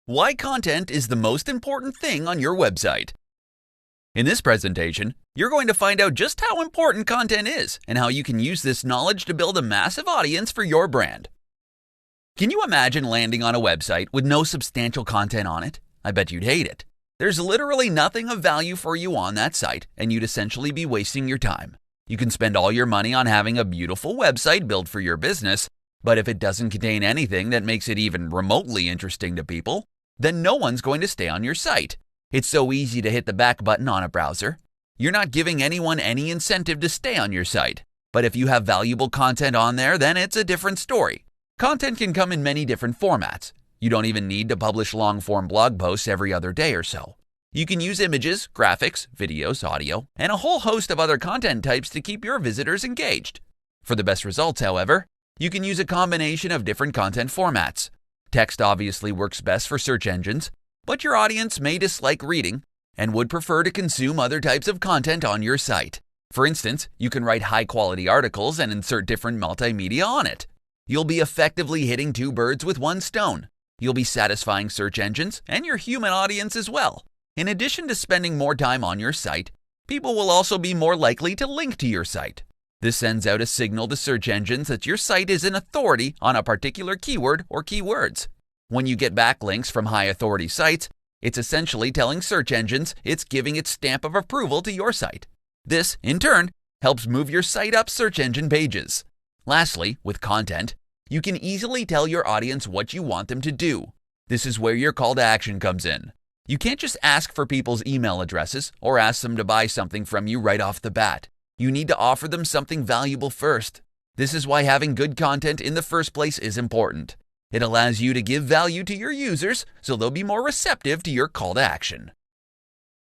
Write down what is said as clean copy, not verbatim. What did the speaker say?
Why content is the most important thing on your website. In this presentation, you're going to find out just how important content is and how you can use this knowledge to build a massive audience for your brand. Can you imagine landing on a website with no substantial content on it? I bet you'd hate it. There's literally nothing of value for you on that site, and you'd essentially be wasting your time. You can spend all your money on having a beautiful website built for your business, but if it doesn't contain anything that makes it even remotely interesting to people, then no one's going to stay on your site. It's so easy to hit the back button on a browser. You're not giving anyone any incentive to stay on your site. But if you have valuable content on there, then it's a different story. Content can come in many different formats. You don't even need to publish long-form blog posts every other day or so. You can use images, graphics, videos, audio, and a whole host of other content types to keep your visitors engaged. For the best results, however, you can use a combination of different content formats. Text obviously works best for search engines, but your audience may dislike reading and would prefer to consume other types of content on your site. For instance, you can write high-quality articles and insert different multimedia on it. You'll be effectively hitting two birds with one stone. You'll be satisfying search engines and your human audience as well. In addition to spending more time on your site, people will also be more likely to link to your site. This sends out a signal to search engines that your site is an authority on a particular keyword or keywords. When you get backlinks from high-authority sites, it's essentially telling search engines it's giving its stamp of approval to your site. This, in turn, helps move your site up search engine pages. Lastly, with content, you can easily tell your audience what you want them to do. This is where your call to action comes in. You can't just ask for people's email addresses or ask them to buy something from you right off the bat. You need to offer them something valuable first. This is why having good content in the first place is important. It allows you to give value to your users so they'll be more receptive to your call to action.